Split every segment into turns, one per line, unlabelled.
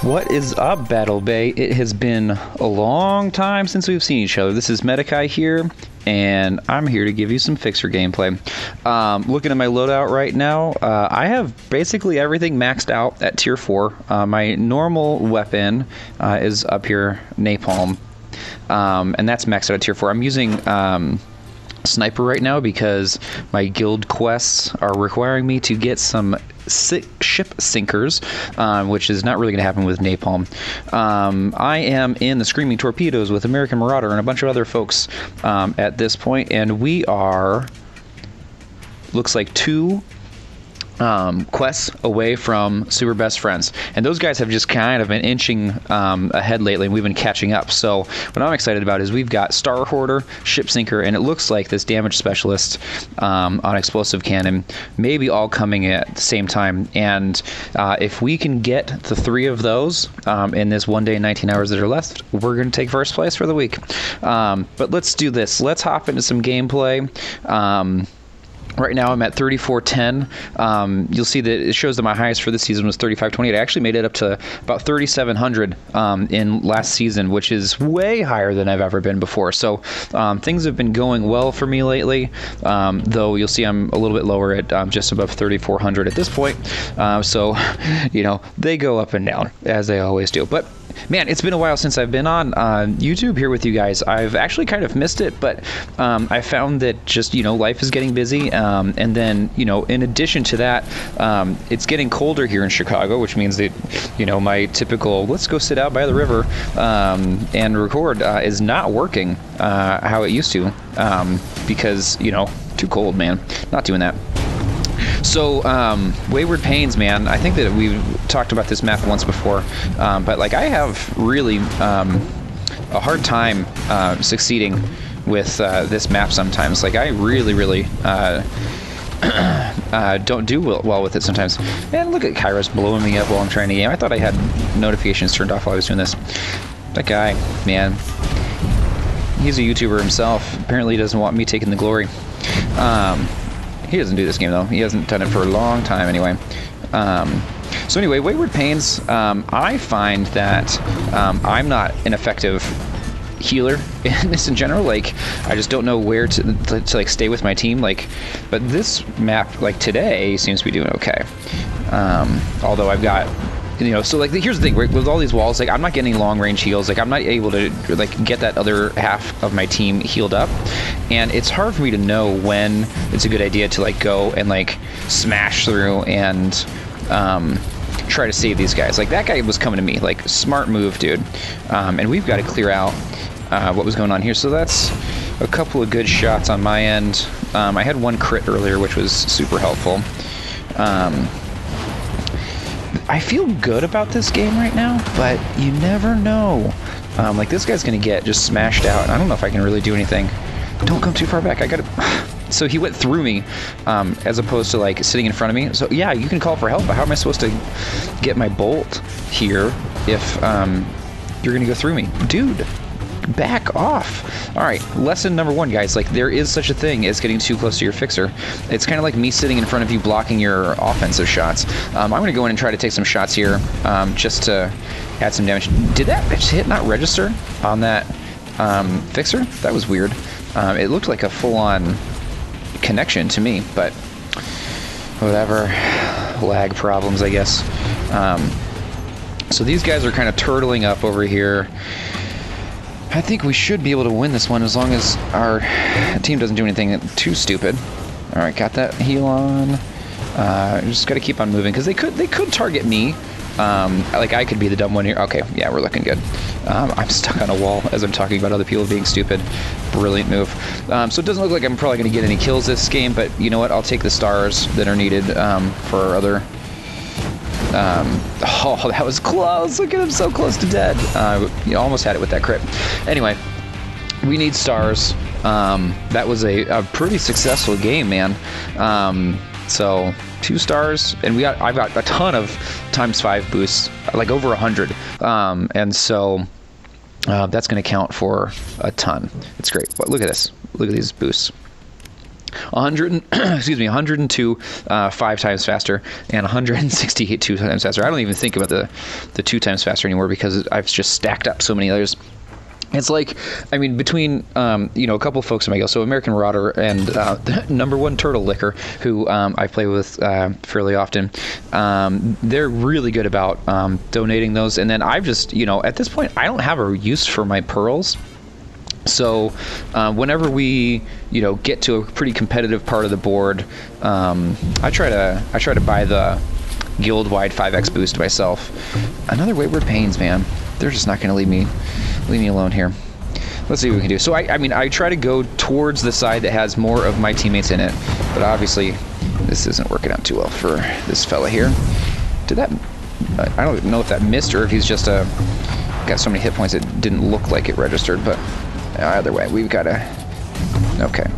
What is up, Battle Bay? It has been a long time since we've seen each other. This is Metaky here, and I'm here to give you some Fixer gameplay. Looking at my loadout right now, I have basically everything maxed out at tier 4. My normal weapon is up here, Napalm, and that's maxed out at tier 4. I'm using Sniper right now because my guild quests are requiring me to get some ship sinkers, which is not really going to happen with Napalm. I am in the Screaming Torpedoes with American Marauder and a bunch of other folks at this point, and we are, looks like 2 quests away from super best friends, and those guys have just kind of been inching ahead lately, and we've been catching up. So what I'm excited about is we've got Star Hoarder, Ship Sinker, and it looks like this damage specialist on explosive cannon maybe all coming at the same time. And if we can get the 3 of those in this 1 day and 19 hours that are left, we're going to take first place for the week. But let's do this. Let's hop into some gameplay. Right now I'm at 3410. You'll see that it shows that my highest for this season was 3528. I actually made it up to about 3700 in last season, which is way higher than I've ever been before. So things have been going well for me lately, though you'll see I'm a little bit lower at just above 3400 at this point. So, you know, they go up and down as they always do. But man, it's been a while since I've been on YouTube here with you guys. I've actually kind of missed it, but I found that just, you know, life is getting busy. And then, you know, in addition to that, it's getting colder here in Chicago, which means that, you know, my typical let's go sit out by the river and record is not working how it used to, because, you know, too cold, man. Not doing that. So, Wayward Pains, man, I think that we've talked about this map once before, but, like, I have really a hard time succeeding with this map sometimes. Like, I really don't do well with it sometimes. And look at Kairos blowing me up while I'm trying to game. I thought I had notifications turned off while I was doing this. That guy, man, he's a YouTuber himself. Apparently he doesn't want me taking the glory. He doesn't do this game, though. He hasn't done it for a long time, anyway. So anyway, Wayward Pains, I find that I'm not an effective healer in this in general. Like, I just don't know where to like stay with my team. Like, but this map, like today, seems to be doing okay. Although I've got, you know, so like here's the thing, right, with all these walls, like I'm not getting long range heals. Like I'm not able to like get that other half of my team healed up, and it's hard for me to know when it's a good idea to like go and like smash through and try to save these guys. Like that guy was coming to me, like smart move, dude. And we've got to clear out what was going on here. So that's a couple of good shots on my end. I had 1 crit earlier, which was super helpful. I feel good about this game right now, but you never know. Like this guy's gonna get just smashed out. I don't know if I can really do anything. Don't come too far back. I gotta. So he went through me, as opposed to like sitting in front of me. So yeah, you can call for help, but how am I supposed to get my bolt here if you're gonna go through me, dude? Back off. All right, lesson number 1, guys. Like, there is such a thing as getting too close to your fixer. It's kind of like me sitting in front of you blocking your offensive shots. I'm going to go in and try to take some shots here, just to add some damage. Did that hit not register on that fixer? That was weird. It looked like a full-on connection to me, but whatever. Lag problems, I guess. So these guys are kind of turtling up over here. I think we should be able to win this one as long as our team doesn't do anything too stupid. All right, got that heal on. Just got to keep on moving because they could target me. Like I could be the dumb one here. Okay, yeah, we're looking good. I'm stuck on a wall as I'm talking about other people being stupid. Brilliant move. So it doesn't look like I'm probably going to get any kills this game, but you know what? I'll take the stars that are needed for our other. Oh, that was close. Look at him, so close to dead. You almost had it with that crit. Anyway, we need stars. That was a pretty successful game, man. So 2 stars, and I've got a ton of ×5 boosts, like over 100. And so that's going to count for a ton. It's great. But look at this. Look at these boosts. 100 excuse me, 102 5 times faster, and 168 2 times faster. I don't even think about the 2 times faster anymore because I've just stacked up so many others. It's like, I mean, between, you know, a couple of folks in my guild, so American Marauder and #1 Turtle Licker, who I play with fairly often, they're really good about donating those. And then I've just, you know, at this point, I don't have a use for my pearls. So whenever we, you know, get to a pretty competitive part of the board, I try to buy the guild-wide 5x boost myself. Another Wayward Pains, man. They're just not going to leave me alone here. Let's see what we can do. So I mean, I try to go towards the side that has more of my teammates in it, but obviously this isn't working out too well for this fella here. Did that? I don't know if that missed or if he's just got so many hit points it didn't look like it registered, but either way, we've got to... Okay.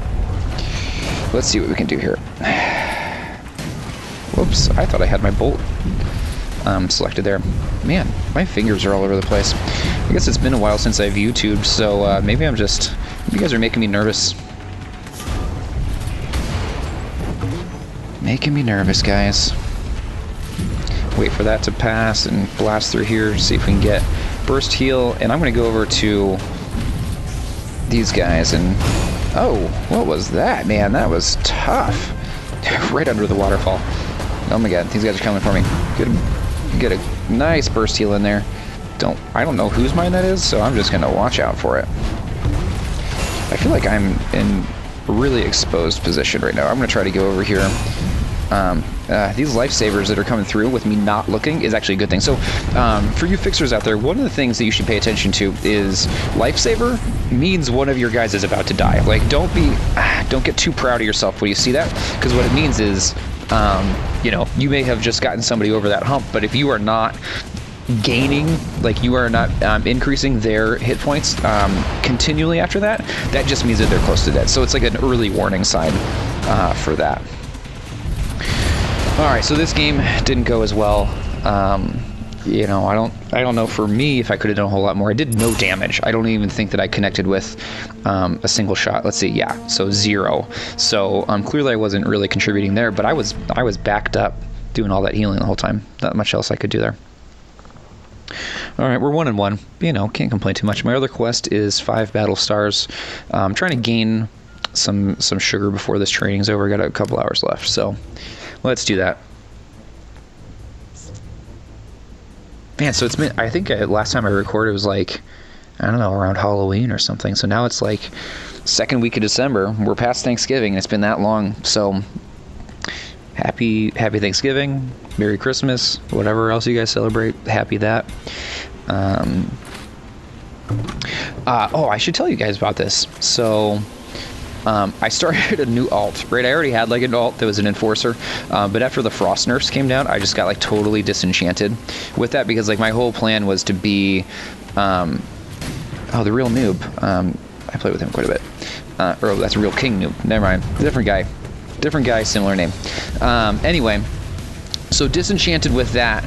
Let's see what we can do here. Whoops, I thought I had my bolt selected there. Man, my fingers are all over the place. I guess it's been a while since I've YouTubed, so maybe I'm just... You guys are making me nervous. Making me nervous, guys. Wait for that to pass and blast through here, see if we can get burst heal, and I'm going to go over to these guys and... Oh, what was that, man? That was tough. Right under the waterfall. Oh my god, these guys are coming for me. Get a nice burst heal in there. I don't know whose mine that is, so I'm just gonna watch out for it. I feel like I'm in a really exposed position right now. I'm gonna try to go over here. These lifesavers that are coming through with me not looking is actually a good thing. So for you fixers out there, one of the things that you should pay attention to is lifesaver means one of your guys is about to die. Like, don't get too proud of yourself when you see that, because what it means is you know, you may have just gotten somebody over that hump, but if you are not gaining, like you are not increasing their hit points continually after that, that just means that they're close to dead. So it's like an early warning sign for that. All right, so this game didn't go as well. You know, I don't know for me if I could have done a whole lot more. I did no damage. I don't even think that I connected with a single shot. Let's see, yeah, so 0. So clearly I wasn't really contributing there, but I was backed up doing all that healing the whole time. Not much else I could do there. All right, we're 1-1. You know, can't complain too much. My other quest is 5 battle stars. I'm trying to gain some sugar before this training's over. Got a couple hours left, so let's do that. Man, so it's been, I think last time I recorded it was like, I don't know, around Halloween or something. So now it's like second week of December. We're past Thanksgiving, and it's been that long. So happy Thanksgiving, Merry Christmas, whatever else you guys celebrate. Happy that. Oh, I should tell you guys about this. So I started a new alt, right? I already had like an alt that was an enforcer, but after the frost nerfs came down, I just got like totally disenchanted with that, because like my whole plan was to be, oh, the real noob. I play with him quite a bit. Or that's a real king noob. Never mind. Different guy, similar name. Anyway, so disenchanted with that,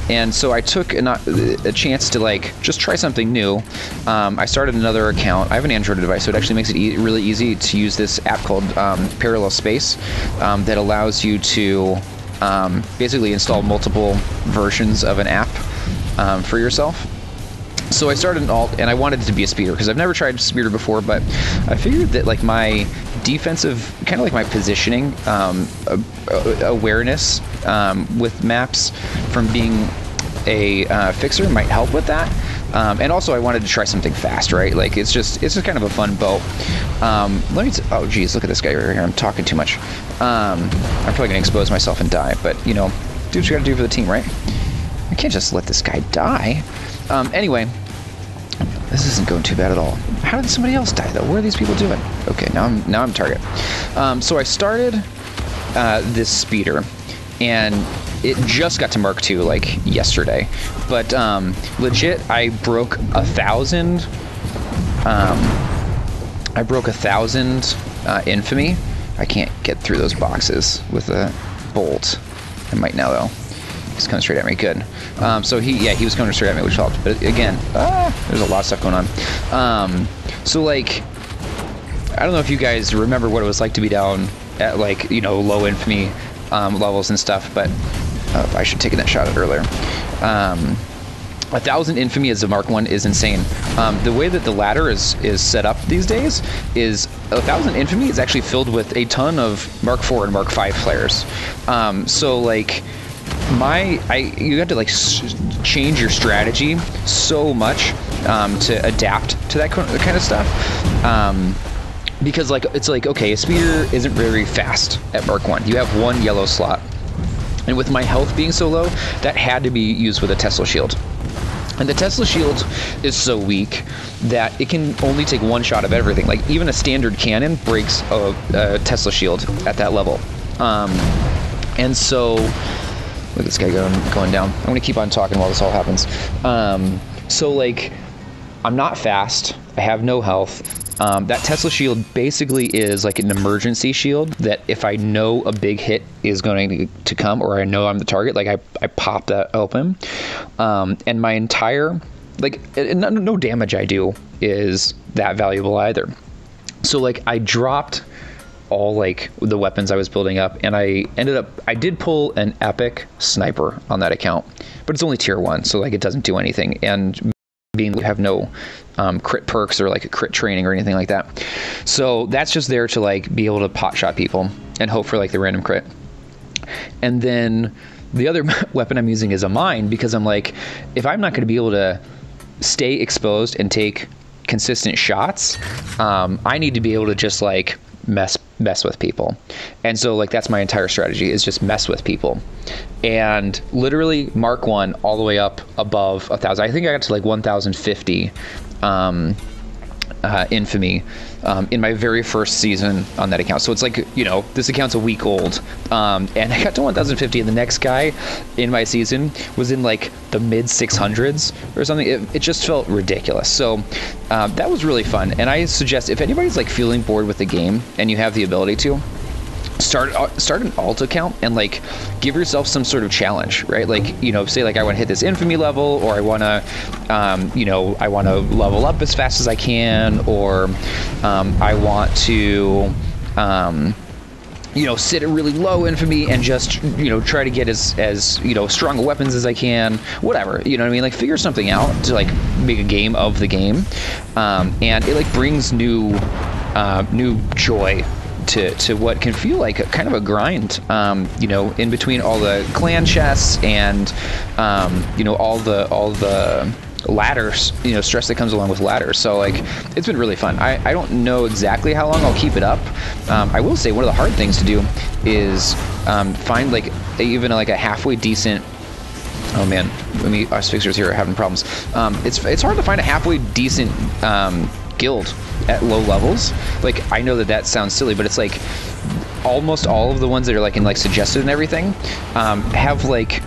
and so I took a chance to like just try something new. I started another account. I have an Android device, so it actually makes it really easy to use this app called Parallel Space that allows you to basically install multiple versions of an app for yourself. So I started an alt, and I wanted it to be a speeder, because I've never tried speeder before, but I figured that like my defensive, kind of like my positioning awareness with maps from being a fixer might help with that. And also I wanted to try something fast, right? Like it's just kind of a fun boat. Let me, oh geez, look at this guy right here. I'm talking too much. I'm probably gonna expose myself and die, but you know, do what you gotta do for the team, right? I can't just let this guy die. Anyway, this isn't going too bad at all. How did somebody else die though? What are these people doing? Okay, now I'm target. So I started this speeder, and it just got to Mark II like yesterday, but legit I broke 1,000. I broke 1,000 infamy. I can't get through those boxes with a bolt. I might now though. He's coming straight at me. Good. So he was coming straight at me, which helped. But again, there's a lot of stuff going on. So like, I don't know if you guys remember what it was like to be down at like, you know, low infamy levels and stuff, but I should have taken that shot at earlier. 1,000 infamy as a Mark 1 is insane. The way that the ladder is set up these days is 1,000 infamy is actually filled with a ton of Mark 4 and Mark 5 flares. So like you have to like change your strategy so much to adapt to that kind of stuff. Because like it's like, okay, a speeder isn't very fast at Mark 1. You have one yellow slot. And with my health being so low, that had to be used with a Tesla shield. And the Tesla shield is so weak that it can only take one shot of everything. Like even a standard cannon breaks a Tesla shield at that level. And so, look at this guy going down. I'm gonna keep on talking while this all happens. So like, I'm not fast. I have no health. That Tesla shield basically is like an emergency shield that if I know a big hit is going to come, or I know I'm the target, like I pop that open. And my entire, like, no damage I do is that valuable either. So like I dropped all like the weapons I was building up, and I did pull an epic sniper on that account, but it's only tier 1, so like it doesn't do anything. And have no crit perks or like a crit training or anything like that. So that's just there to like be able to pot shot people and hope for like the random crit. And then the other weapon I'm using is a mine, because I'm like, if I'm not going to be able to stay exposed and take consistent shots, I need to be able to just like mess with people. And so like that's my entire strategy, is just mess with people. And literally Mark 1 all the way up above 1,000. I think I got to like 1,050 infamy in my very first season on that account. So it's like, you know, this account's a week old, and I got to 1,050, and the next guy in my season was in like the mid 600s or something. It just felt ridiculous. So that was really fun, and I suggest if anybody's like feeling bored with the game and you have the ability to, start an alt account and like give yourself some sort of challenge, right? Like, you know, say like I want to hit this infamy level, or I want to you know, I want to level up as fast as I can, or I want to you know, sit at really low infamy and just, you know, try to get as you know, strong weapons as I can, whatever, you know what I mean? Like figure something out to like make a game of the game, and it like brings new joy to what can feel like kind of a grind, you know, in between all the clan chests and you know, all the ladders, you know, stress that comes along with ladders. So like it's been really fun. I don't know exactly how long I'll keep it up. I will say one of the hard things to do is find like even like a halfway decent, oh man, us fixers here are having problems. It's hard to find a halfway decent guild at low levels. Like I know that sounds silly, but it's like almost all of the ones that are like in like suggested and everything have like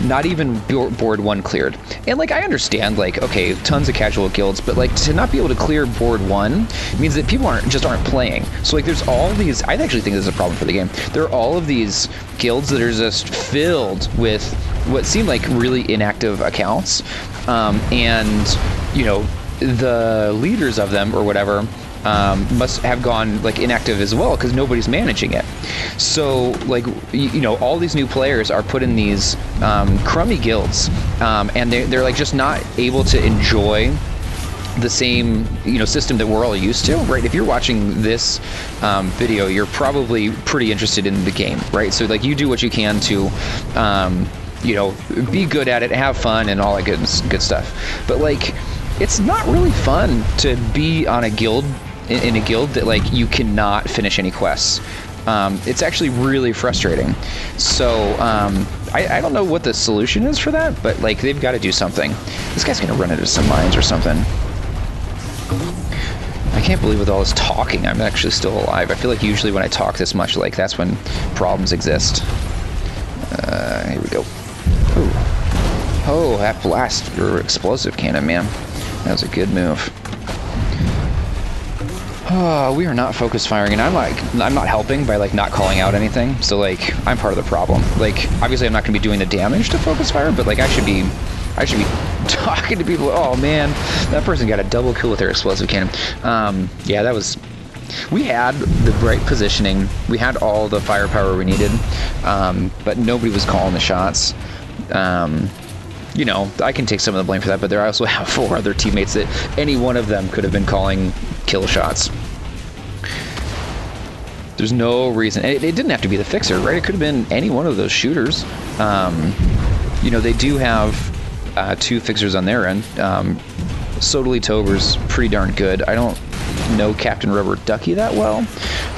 not even board 1 cleared. And like I understand, like, okay, tons of casual guilds, but like to not be able to clear board 1 means that people aren't playing. So like there's all these, I actually think this is a problem for the game. There are all of these guilds that are just filled with what seem like really inactive accounts, and you know, the leaders of them or whatever must have gone like inactive as well, because nobody's managing it. So like, you know, all these new players are put in these crummy guilds, and they're like just not able to enjoy the same, you know, system that we're all used to, right? If you're watching this video, you're probably pretty interested in the game, right? So like you do what you can to you know, be good at it, have fun, and all that good stuff. But like, it's not really fun to be on a guild, in a guild that like you cannot finish any quests. It's actually really frustrating. So I don't know what the solution is for that, but like they've got to do something. This guy's gonna run into some mines or something. I can't believe with all this talking I'm actually still alive. I feel like usually when I talk this much, like that's when problems exist. Here we go. Ooh. Oh, that blast or explosive cannon, man. That was a good move. Oh, we are not focus firing, and I'm not helping by like not calling out anything. So like I'm part of the problem. Like obviously I'm not going to be doing the damage to focus fire, but like I should be talking to people. Oh man, that person got a double kill with their explosive cannon. Yeah, that was We had the right positioning. We had all the firepower we needed, but nobody was calling the shots. You know, I can take some of the blame for that, but there I also have 4 other teammates that any one of them could have been calling kill shots. There's no reason. It didn't have to be the Fixer, right? It could have been any one of those shooters. You know, they do have 2 Fixers on their end. Sodally Tober's pretty darn good. I don't know Captain Rubber Ducky that well.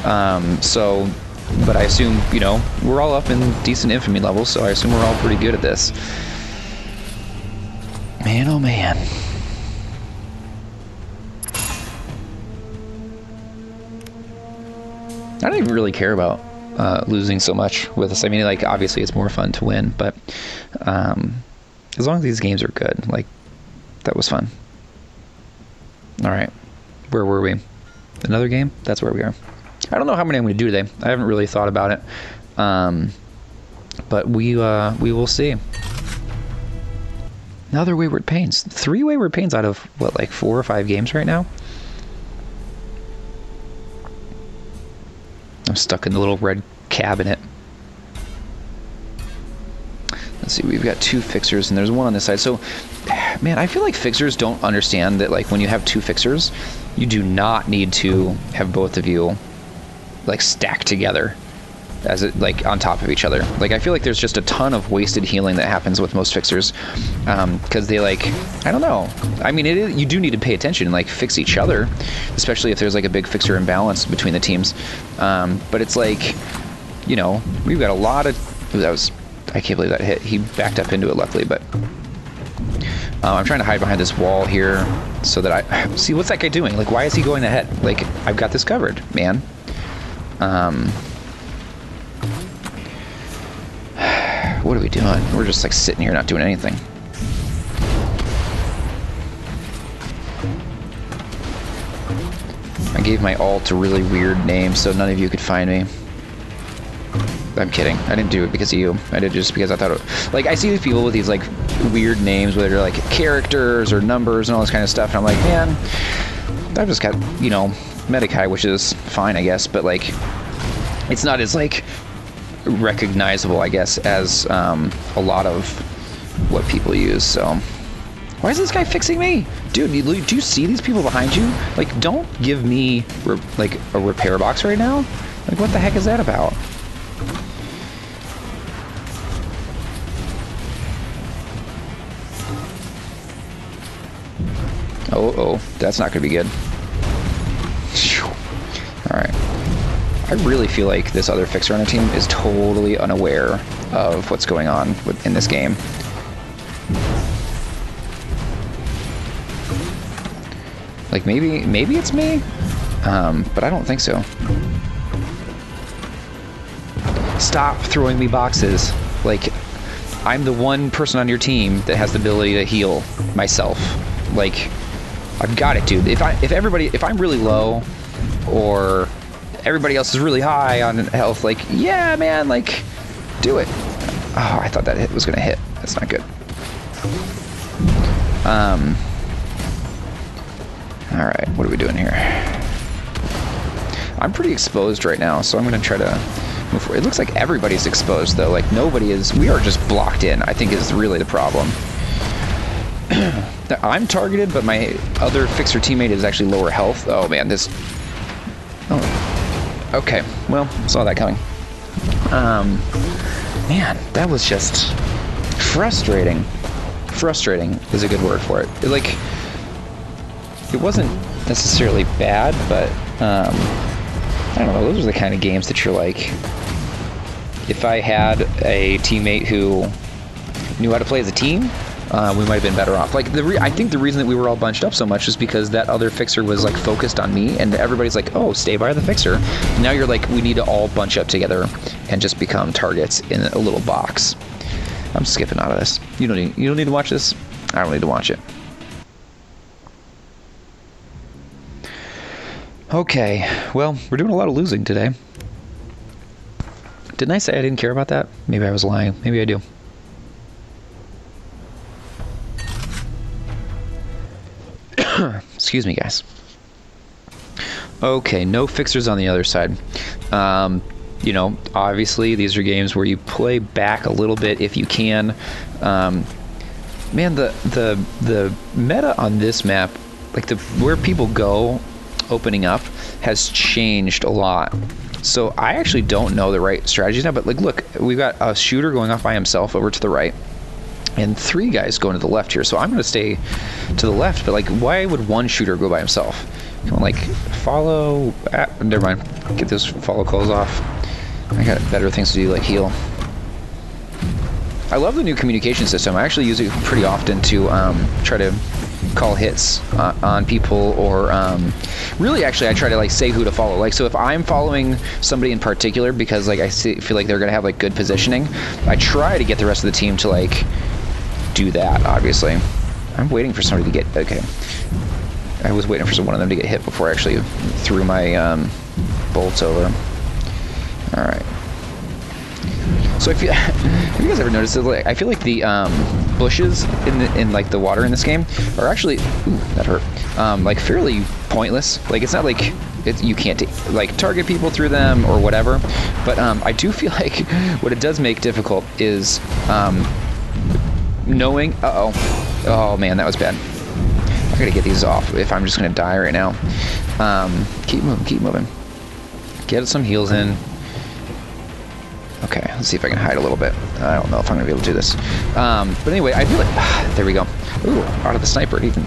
But I assume, you know, we're all up in decent infamy levels, so I assume we're all pretty good at this. Man, oh man. I don't even really care about losing so much with this. I mean, like, obviously it's more fun to win, but as long as these games are good, like, that was fun. All right, where were we? Another game? That's where we are. I don't know how many I'm going to do today. I haven't really thought about it, but we will see. Another Wayward Pains. 3 Wayward Pains out of, what, like 4 or 5 games right now? I'm stuck in the little red cabinet. Let's see, we've got 2 Fixers, and there's one on this side. So, man, I feel like Fixers don't understand that, like, when you have 2 Fixers, you do not need to have both of you, like, stacked together as it, like, on top of each other. Like, I feel like there's just a ton of wasted healing that happens with most Fixers, because they, like, I don't know. I mean, you do need to pay attention and, like, fix each other, especially if there's, like, a big Fixer imbalance between the teams. But it's like, you know, we've got a lot of... Ooh, that was... I can't believe that hit. He backed up into it, luckily, but... I'm trying to hide behind this wall here so that I... See, what's that guy doing? Like, why is he going ahead? Like, I've got this covered, man. What are we doing? We're just, like, sitting here not doing anything. I gave my alt a really weird name so none of you could find me. I'm kidding. I didn't do it because of you. I did it just because I thought it... Like, I see these people with these, like, weird names, whether they're, like, characters or numbers and all this kind of stuff, and I'm like, man, I've just got, you know, Metaky, which is fine, I guess, but, like, it's not as, like, recognizable, I guess, as a lot of what people use, so... Why is this guy fixing me? Dude, do you see these people behind you? Like, don't give me, like, a repair box right now. Like, what the heck is that about? Oh, that's not gonna be good. Alright. I really feel like this other Fixer on our team is totally unaware of what's going on in this game. Like, maybe it's me, but I don't think so. Stop throwing me boxes. Like, I'm the one person on your team that has the ability to heal myself. Like, I've got it, dude. If I'm really low, or everybody else is really high on health, like, yeah, man, like, do it. Oh, I thought that hit was gonna hit. That's not good. All right, what are we doing here? I'm pretty exposed right now, so I'm gonna try to move forward. It looks like everybody's exposed, though. Like, nobody is. We are just blocked in, I think, is really the problem. I'm targeted, but my other Fixer teammate is actually lower health. Oh, man, this... Oh. Okay, well, saw that coming. Man, that was just frustrating. Frustrating is a good word for it. It wasn't necessarily bad, but, I don't know, those are the kind of games that you're like... If I had a teammate who knew how to play as a team, we might have been better off. Like, I think the reason that we were all bunched up so much is because that other Fixer was, like, focused on me, and everybody's like, oh, stay by the Fixer. Now you're like, we need to all bunch up together and just become targets in a little box. I'm skipping out of this. You don't need to watch this? I don't need to watch it. Okay, well, we're doing a lot of losing today. Didn't I say I didn't care about that? Maybe I was lying. Maybe I do. Excuse me, guys. Okay, no fixers on the other side. You know, obviously these are games where you play back a little bit if you can. Man, the meta on this map, like where people go opening up, has changed a lot. So I actually don't know the right strategies now, but like, look, we've got a shooter going off by himself over to the right, and 3 guys going to the left here. So I'm going to stay to the left, but like, why would one shooter go by himself? Come on, like, follow. Never mind. Get those follow calls off. I got better things to do, like heal. I love the new communication system. I actually use it pretty often to try to call hits on people, or really, actually, I try to like say who to follow. Like, so if I'm following somebody in particular because like I feel like they're gonna have like good positioning, I try to get the rest of the team to like do that. Obviously, I'm waiting for somebody to get okay. I was waiting for one of them to get hit before I actually threw my bolts over. All right. So if you have you guys ever noticed that, like, I feel like the bushes in like the water in this game are actually, ooh, that hurt, like fairly pointless. Like, it's not like you can't like target people through them or whatever, but I do feel like what it does make difficult is knowing. Oh man, that was bad. I gotta get these off if I'm just gonna die right now. Keep moving. Get some heals in. Okay, let's see if I can hide a little bit. I don't know if I'm gonna be able to do this. But anyway, I feel like there we go. Ooh, out of the sniper even.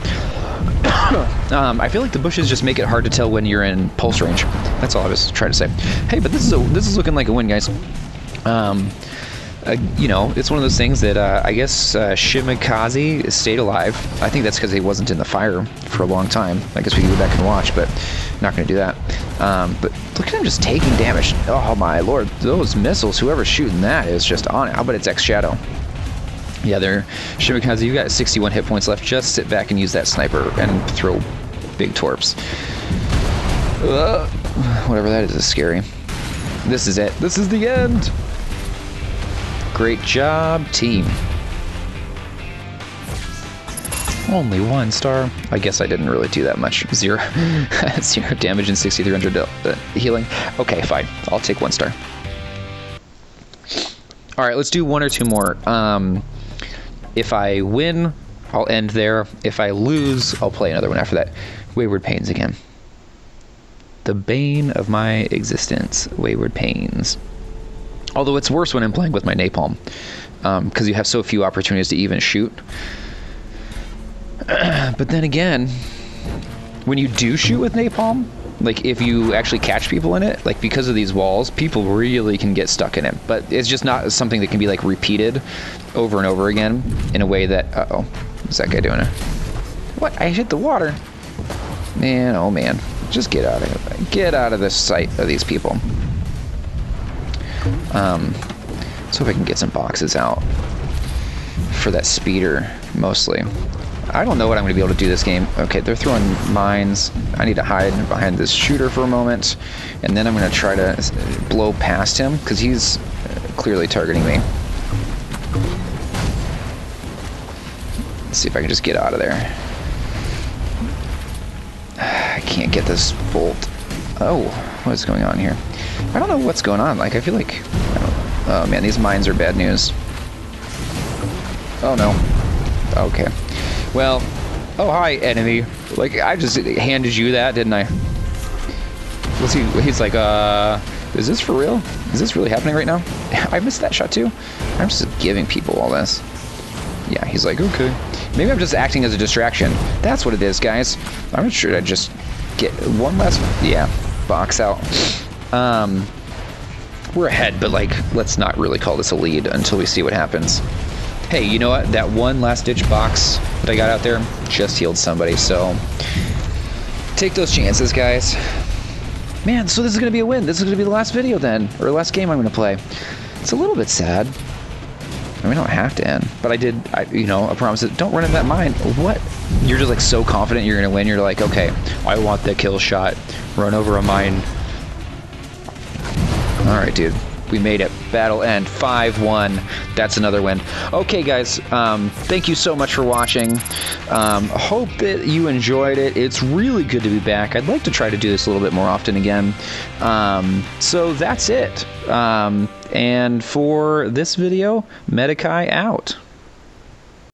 I feel like the bushes just make it hard to tell when you're in pulse range. That's all I was trying to say. Hey, but this is looking like a win, guys. You know, it's one of those things that I guess Shimikaze stayed alive. I think that's because he wasn't in the fire for a long time. I guess we can go back and watch, but not going to do that. But look at him just taking damage. Oh my lord, those missiles, whoever's shooting that is just on it. I'll bet it's X Shadow. Yeah, there, Shimikaze, you got 61 hit points left. Just sit back and use that sniper and throw big torps. Whatever that is scary. This is it. This is the end. Great job, team. Only 1 star. I guess I didn't really do that much. 0 damage and 6,300 healing. Okay, fine. I'll take 1 star. All right, let's do 1 or 2 more. If I win, I'll end there. If I lose, I'll play another one after that. Wayward Pains again. The bane of my existence. Wayward Pains. Although it's worse when I'm playing with my napalm, because you have so few opportunities to even shoot. But then again, when you do shoot with napalm, like if you actually catch people in it, like because of these walls, people really can get stuck in it. But it's just not something that can be like repeated over and over again in a way that, uh-oh, what's that guy doing? What? I hit the water. Man, oh man. Just get out of it. Get out of the sight of these people. So if I can get some boxes out for that speeder, mostly. I don't know what I'm going to be able to do this game. Okay, they're throwing mines. I need to hide behind this shooter for a moment, and then I'm going to try to blow past him, because he's clearly targeting me. Let's see if I can just get out of there. I can't get this bolt. Oh, what is going on here? I don't know what's going on. Like, I feel like... Oh, man, these mines are bad news. Oh, no. Okay. Well... Oh, hi, enemy. Like, I just handed you that, didn't I? What's he... He's like, is this for real? Is this really happening right now? I missed that shot, too. I'm just giving people all this. Yeah, he's like, okay. Maybe I'm just acting as a distraction. That's what it is, guys. I'm not sure I just get one last... Yeah, box out. We're ahead, but like, let's not really call this a lead until we see what happens. Hey, you know what? That one last-ditch box that I got out there just healed somebody, so take those chances, guys. Man, so this is going to be a win. This is going to be the last video then, or the last game I'm going to play. It's a little bit sad. I mean, I don't have to end, but you know, I promise it. Don't run in that mine. What? You're just like so confident you're going to win. You're like, okay, I want the kill shot. Run over a mine. All right, dude. We made it. Battle end 5-1. That's another win. Okay, guys. Thank you so much for watching. Hope that you enjoyed it. It's really good to be back. I'd like to try to do this a little bit more often again. So that's it. And for this video, Metaky out.